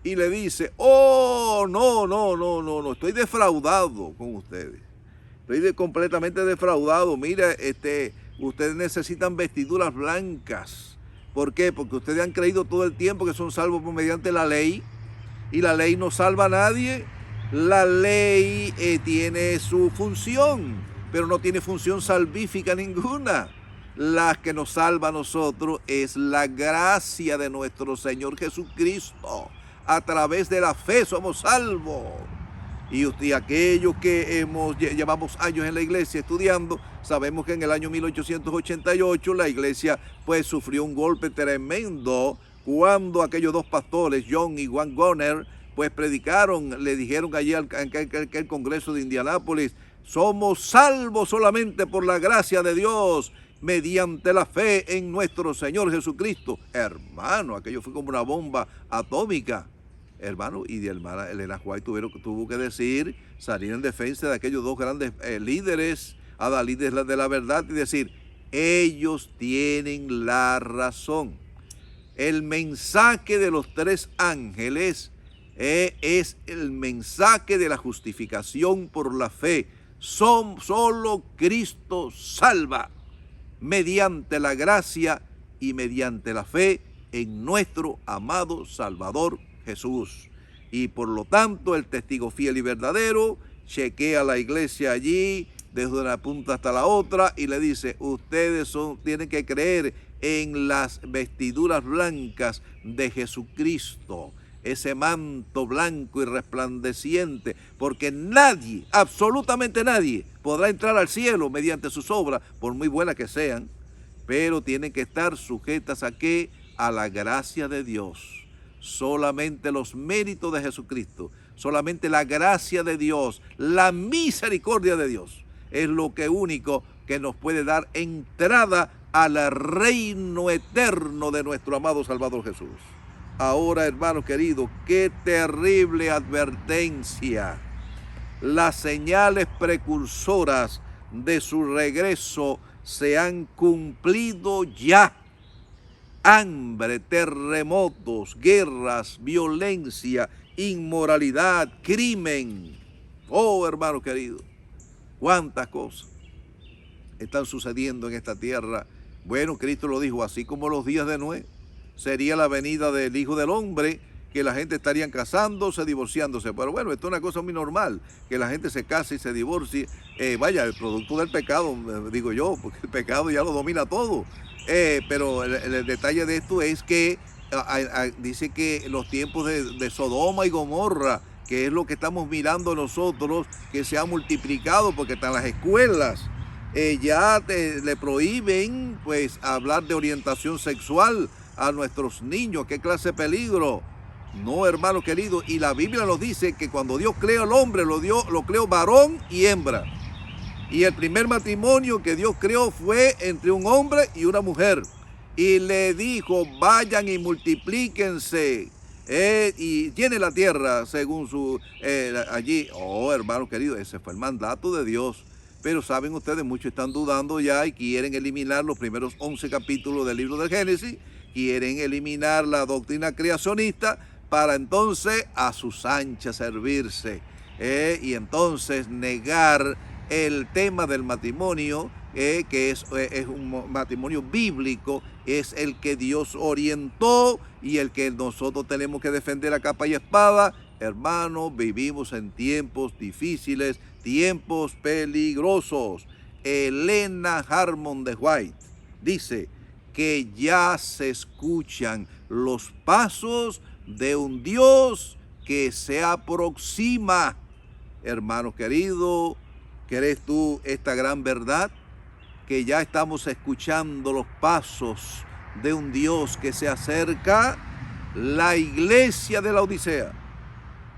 y le dice: oh, no, estoy defraudado con ustedes. Estoy completamente defraudado. Mira, ustedes necesitan vestiduras blancas. ¿Por qué? Porque ustedes han creído todo el tiempo que son salvos por mediante la ley, y la ley no salva a nadie. La ley tiene su función, pero no tiene función salvífica ninguna. La que nos salva a nosotros es la gracia de nuestro Señor Jesucristo. A través de la fe somos salvos. Y aquellos que llevamos años en la iglesia estudiando, sabemos que en el año 1888 la iglesia pues sufrió un golpe tremendo cuando aquellos dos pastores, John y Juan Goner, pues predicaron, le dijeron allí en aquel congreso de Indianápolis: somos salvos solamente por la gracia de Dios, mediante la fe en nuestro Señor Jesucristo. Hermano, aquello fue como una bomba atómica. Hermano, y de hermana Elena White tuvo que decir, salir en defensa de aquellos dos grandes líderes, adalides de la verdad, y decir: ellos tienen la razón. El mensaje de los tres ángeles es el mensaje de la justificación por la fe. Solo Cristo salva, mediante la gracia y mediante la fe en nuestro amado Salvador Jesús. Y por lo tanto el testigo fiel y verdadero chequea a la iglesia allí desde una punta hasta la otra y le dice: ustedes tienen que creer en las vestiduras blancas de Jesucristo, ese manto blanco y resplandeciente, porque nadie, absolutamente nadie, podrá entrar al cielo mediante sus obras, por muy buenas que sean, pero tienen que estar sujetas a ¿qué? A la gracia de Dios. Solamente los méritos de Jesucristo, solamente la gracia de Dios, la misericordia de Dios, es lo que único que nos puede dar entrada al reino eterno de nuestro amado Salvador Jesús. Ahora, hermanos queridos, qué terrible advertencia. Las señales precursoras de su regreso se han cumplido ya. Hambre, terremotos, guerras, violencia, inmoralidad, crimen. Oh, hermano querido, cuántas cosas están sucediendo en esta tierra. Bueno, Cristo lo dijo: así como los días de Noé, sería la venida del Hijo del Hombre, que la gente estarían casándose, divorciándose. Pero bueno, esto es una cosa muy normal, que la gente se case y se divorcie. Vaya, el producto del pecado, digo yo, porque el pecado ya lo domina todo. Pero el detalle de esto es que dice que los tiempos de Sodoma y Gomorra, que es lo que estamos mirando nosotros, que se ha multiplicado, porque están las escuelas, ya le prohíben pues hablar de orientación sexual a nuestros niños. ¿Qué clase de peligro? No, hermano querido, y la Biblia nos dice que cuando Dios creó al hombre, lo creó varón y hembra. Y el primer matrimonio que Dios creó fue entre un hombre y una mujer. Y le dijo: vayan y multiplíquense y llenen la tierra según su allí. Oh, hermano querido, ese fue el mandato de Dios. Pero saben ustedes, muchos están dudando ya y quieren eliminar los primeros 11 capítulos del libro del Génesis. Quieren eliminar la doctrina creacionista para entonces a sus anchas servirse. Y entonces negar el tema del matrimonio, que es un matrimonio bíblico, es el que Dios orientó y el que nosotros tenemos que defender a capa y espada. Hermanos, vivimos en tiempos difíciles, tiempos peligrosos. Elena Harmon de White dice que ya se escuchan los pasos de un Dios que se aproxima. Hermanos queridos, ¿crees tú esta gran verdad? Que ya estamos escuchando los pasos de un Dios que se acerca. La iglesia de la Odisea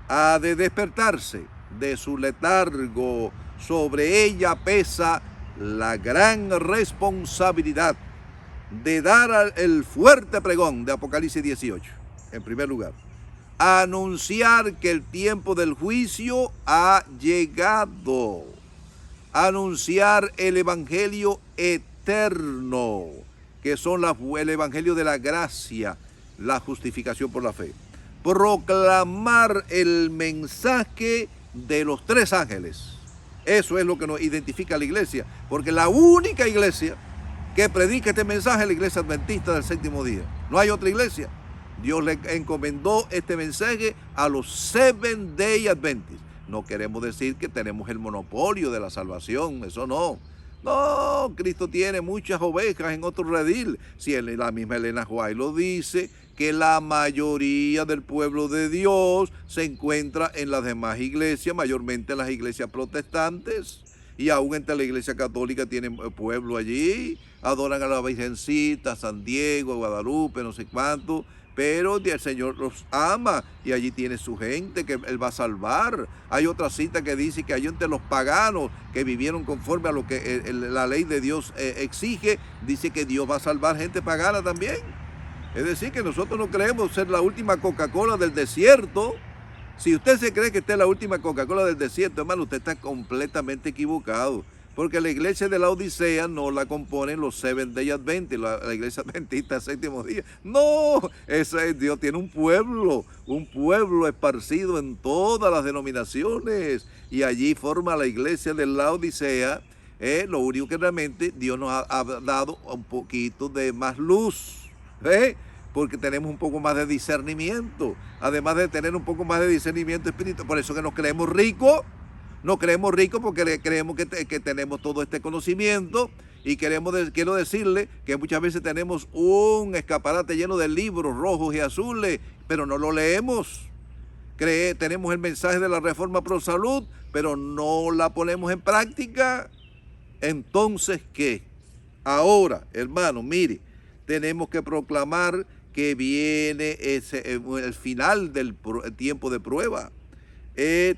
ha de despertarse de su letargo. Sobre ella pesa la gran responsabilidad de dar el fuerte pregón de Apocalipsis 18. en primer lugar. Anunciar que el tiempo del juicio ha llegado. Anunciar el evangelio eterno, que son el evangelio de la gracia, la justificación por la fe. Proclamar el mensaje de los 3 ángeles. Eso es lo que nos identifica a la iglesia, porque la única iglesia que predica este mensaje es la iglesia adventista del séptimo día. No hay otra iglesia. Dios le encomendó este mensaje a los Seventh Day Adventists. No queremos decir que tenemos el monopolio de la salvación, eso no. No, Cristo tiene muchas ovejas en otro redil. Si la misma Elena White lo dice, que la mayoría del pueblo de Dios se encuentra en las demás iglesias, mayormente en las iglesias protestantes, y aún entre la iglesia católica tienen pueblo allí, adoran a la Virgencita, a San Diego, a Guadalupe, no sé cuánto, pero el Señor los ama y allí tiene su gente que Él va a salvar. Hay otra cita que dice que hay entre los paganos que vivieron conforme a lo que la ley de Dios exige, dice que Dios va a salvar gente pagana también. Es decir, que nosotros no creemos ser la última Coca-Cola del desierto. Si usted se cree que esta es la última Coca-Cola del desierto, hermano, usted está completamente equivocado. Porque la iglesia de la Odisea no la componen los Seventh Day Adventists, la iglesia adventista del séptimo día. No, Dios tiene un pueblo esparcido en todas las denominaciones. Y allí forma la iglesia de la Odisea. Lo único que realmente Dios nos ha dado un poquito de más luz. Porque tenemos un poco más de discernimiento, además de tener un poco más de discernimiento espiritual. Por eso que nos creemos ricos, porque creemos que tenemos todo este conocimiento y quiero decirle que muchas veces tenemos un escaparate lleno de libros rojos y azules, pero no lo leemos. Tenemos el mensaje de la Reforma Pro Salud, pero no la ponemos en práctica. Entonces, ¿qué? Ahora, hermano, mire, tenemos que proclamar que viene el final del tiempo de prueba.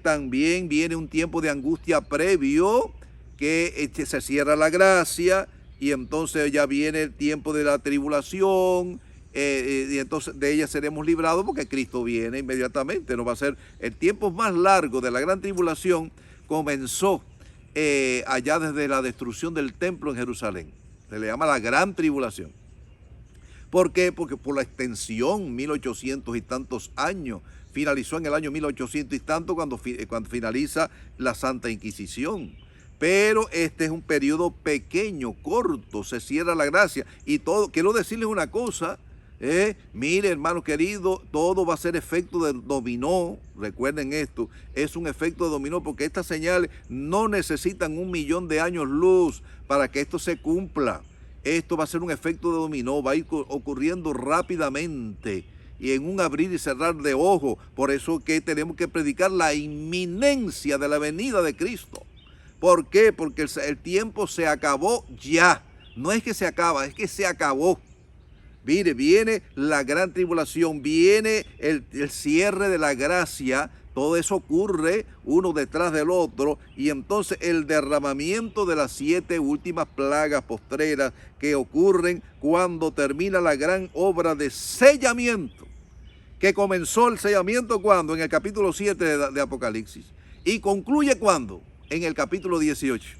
También viene un tiempo de angustia previo, que se cierra la gracia, y entonces ya viene el tiempo de la tribulación, y entonces de ella seremos librados porque Cristo viene inmediatamente. No va a ser el tiempo más largo de la gran tribulación. Comenzó allá desde la destrucción del templo en Jerusalén. Se le llama la gran tribulación. ¿Por qué? Porque por la extensión, 1800 y tantos años, finalizó en el año 1800 y tanto cuando finaliza la Santa Inquisición. Pero este es un periodo pequeño, corto, se cierra la gracia. Y todo, quiero decirles una cosa, mire, hermano querido, todo va a ser efecto de dominó. Recuerden esto, es un efecto de dominó, porque estas señales no necesitan 1.000.000 de años luz para que esto se cumpla. Esto va a ser un efecto de dominó, va a ir ocurriendo rápidamente y en un abrir y cerrar de ojos. Por eso que tenemos que predicar la inminencia de la venida de Cristo. ¿Por qué? Porque el tiempo se acabó ya. No es que se acaba, es que se acabó. Mire, viene la gran tribulación, viene el cierre de la gracia. Todo eso ocurre uno detrás del otro, y entonces el derramamiento de las 7 últimas plagas postreras que ocurren cuando termina la gran obra de sellamiento, que comenzó el sellamiento cuando en el capítulo 7 de Apocalipsis y concluye cuando en el capítulo 18.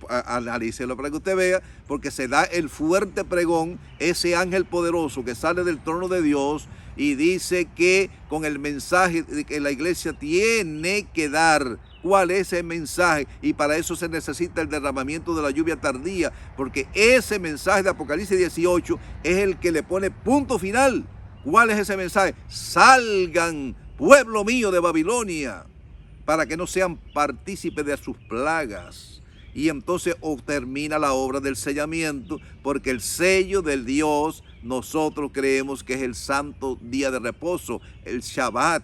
Analícelo para que usted vea, porque se da el fuerte pregón, ese ángel poderoso que sale del trono de Dios y dice que con el mensaje que la iglesia tiene que dar. ¿Cuál es el mensaje? Y para eso se necesita el derramamiento de la lluvia tardía, porque ese mensaje de Apocalipsis 18 es el que le pone punto final. ¿Cuál es ese mensaje? Salgan, pueblo mío de Babilonia, para que no sean partícipes de sus plagas. Y entonces termina la obra del sellamiento, porque el sello del Dios, nosotros creemos que es el santo día de reposo, el Shabbat.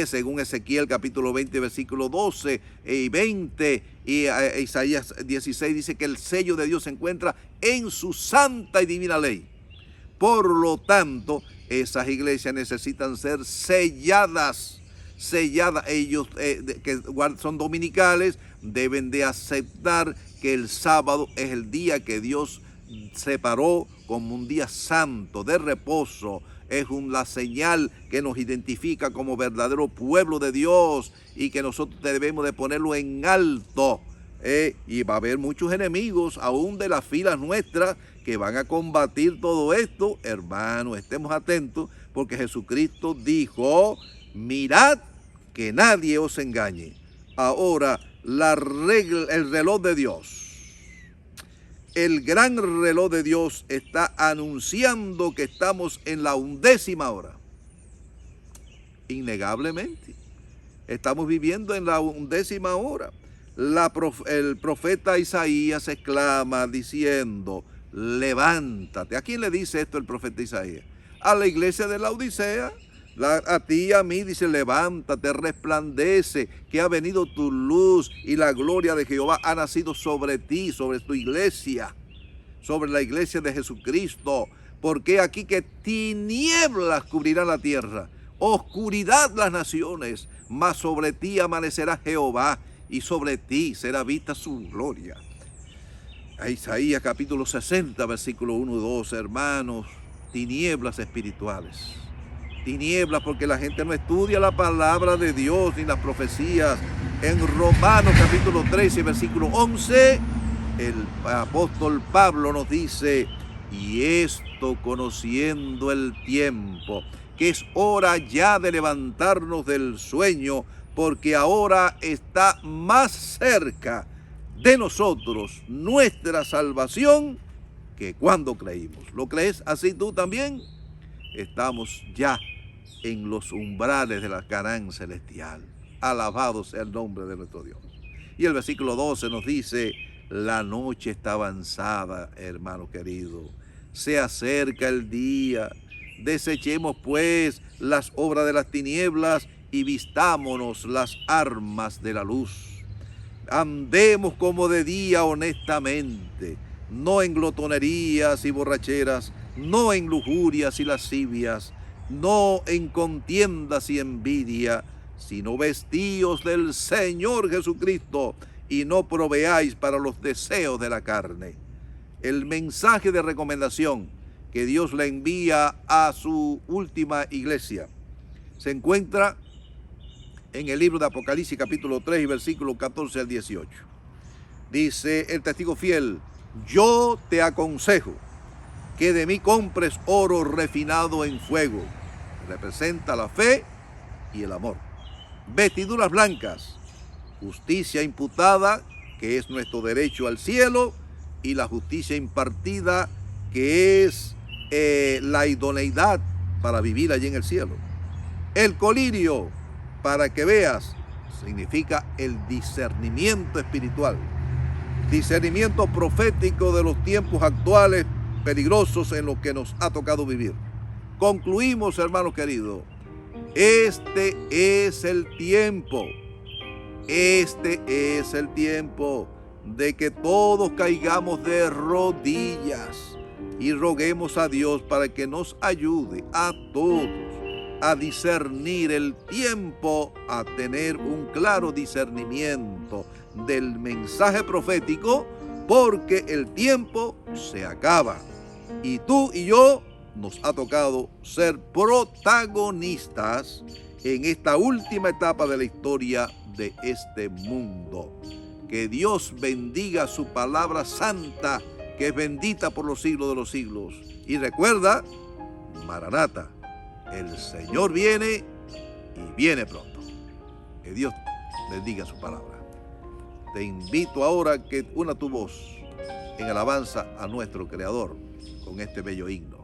Según Ezequiel capítulo 20, versículo 12 y 20, y Isaías 16 dice que el sello de Dios se encuentra en su santa y divina ley. Por lo tanto, esas iglesias necesitan ser selladas. Ellos que son dominicales deben de aceptar que el sábado es el día que Dios separó como un día santo de reposo. Es la señal que nos identifica como verdadero pueblo de Dios y que nosotros debemos de ponerlo en alto. Y va a haber muchos enemigos, aún de las filas nuestras, que van a combatir todo esto. Hermanos, estemos atentos, porque Jesucristo dijo: mirad que nadie os engañe. Ahora, el reloj de Dios. El gran reloj de Dios está anunciando que estamos en la 11ª hora. Innegablemente. Estamos viviendo en la 11ª hora. El profeta Isaías exclama diciendo: levántate. ¿A quién le dice esto el profeta Isaías? A la iglesia de la Odisea. A ti y a mí dice: levántate, resplandece, que ha venido tu luz y la gloria de Jehová ha nacido sobre ti, sobre tu iglesia, sobre la iglesia de Jesucristo. Porque aquí que tinieblas cubrirán la tierra, oscuridad las naciones, mas sobre ti amanecerá Jehová y sobre ti será vista su gloria. A Isaías capítulo 60, versículo 1 y 2, hermanos, tinieblas espirituales. Tinieblas porque la gente no estudia la palabra de Dios ni las profecías. En Romanos capítulo 13, versículo 11, el apóstol Pablo nos dice: y esto conociendo el tiempo, que es hora ya de levantarnos del sueño, porque ahora está más cerca de nosotros nuestra salvación que cuando creímos. ¿Lo crees así tú también? Estamos ya en los umbrales de la Canaán celestial. Alabado sea el nombre de nuestro Dios. Y el versículo 12 nos dice: la noche está avanzada, hermano querido. Se acerca el día. Desechemos pues las obras de las tinieblas y vistámonos las armas de la luz. Andemos como de día honestamente, no en glotonerías y borracheras, no en lujurias y lascivias, no en contiendas y envidia, sino vestíos del Señor Jesucristo y no proveáis para los deseos de la carne. El mensaje de recomendación que Dios le envía a su última iglesia se encuentra en el libro de Apocalipsis capítulo 3 y versículos 14 al 18. Dice el testigo fiel: yo te aconsejo que de mí compres oro refinado en fuego. Representa la fe y el amor. Vestiduras blancas, justicia imputada, que es nuestro derecho al cielo, y la justicia impartida, que es la idoneidad para vivir allí en el cielo. El colirio, para que veas, significa el discernimiento espiritual, discernimiento profético de los tiempos actuales peligrosos en los que nos ha tocado vivir. Concluimos, hermanos queridos, este es el tiempo de que todos caigamos de rodillas y roguemos a Dios para que nos ayude a todos a discernir el tiempo, a tener un claro discernimiento del mensaje profético, porque el tiempo se acaba. Y tú y yo nos ha tocado ser protagonistas en esta última etapa de la historia de este mundo. Que Dios bendiga su palabra santa, que es bendita por los siglos de los siglos. Y recuerda, Maranata, el Señor viene y viene pronto. Que Dios bendiga su palabra. Te invito ahora a que una tu voz en alabanza a nuestro Creador con este bello himno.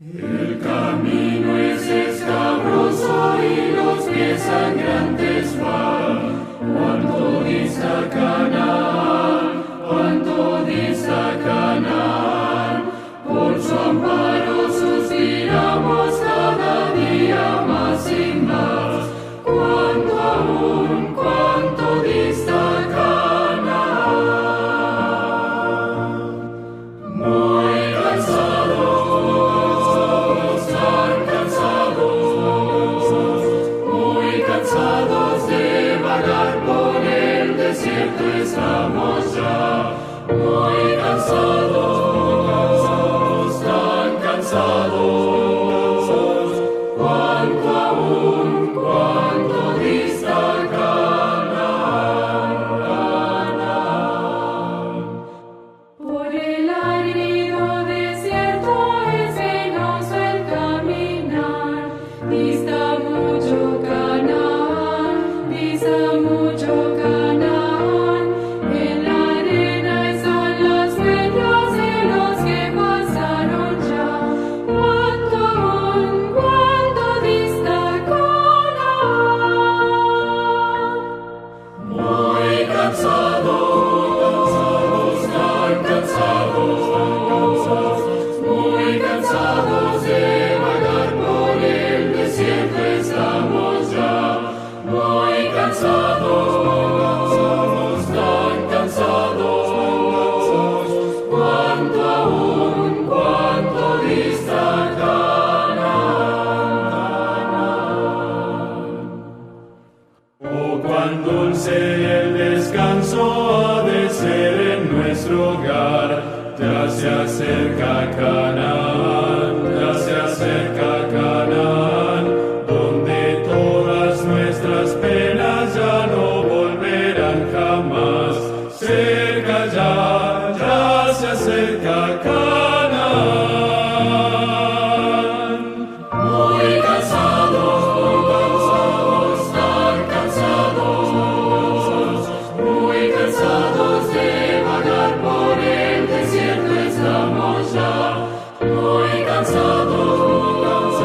El camino es escabroso y los pies sangrantes van, cuando dista Canaán. Ya se acerca Canaán, ya se acerca Canaán, donde todas nuestras penas ya no volverán jamás. Cerca ya, ya se acerca Canaán. Muy cansados, tan cansados, muy cansados de vagar por el desierto estamos ya. Muy cansados,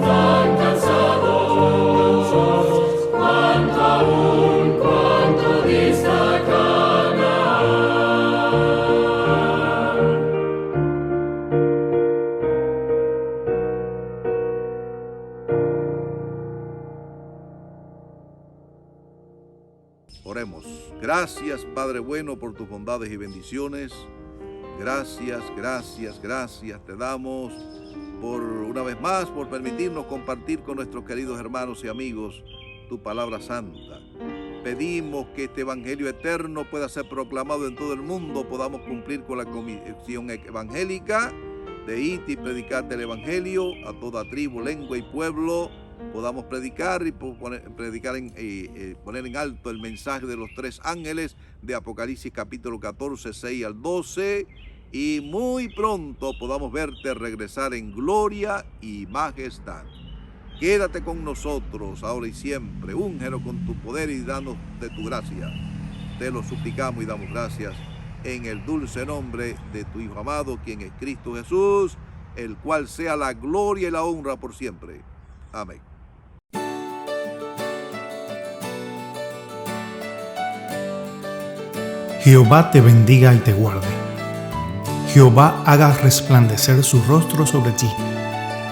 tan cansados, cuánto aún, cuánto dista Oremos. Gracias, Padre bueno, por tus bondades y bendiciones. Gracias, gracias, gracias te damos por una vez más, por permitirnos compartir con nuestros queridos hermanos y amigos tu palabra santa. Pedimos que este evangelio eterno pueda ser proclamado en todo el mundo, podamos cumplir con la comisión evangélica de ir y predicar el evangelio a toda tribu, lengua y pueblo. Podamos predicar y poner en alto el mensaje de los 3 ángeles de Apocalipsis capítulo 14, 6 al 12, y muy pronto podamos verte regresar en gloria y majestad. Quédate con nosotros ahora y siempre, úngenos con tu poder y danos de tu gracia. Te lo suplicamos y damos gracias en el dulce nombre de tu Hijo amado, quien es Cristo Jesús, el cual sea la gloria y la honra por siempre. Amén. Jehová te bendiga y te guarde. Jehová haga resplandecer su rostro sobre ti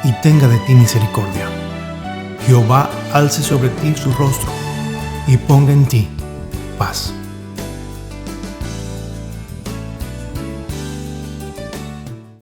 y tenga de ti misericordia. Jehová alce sobre ti su rostro y ponga en ti paz.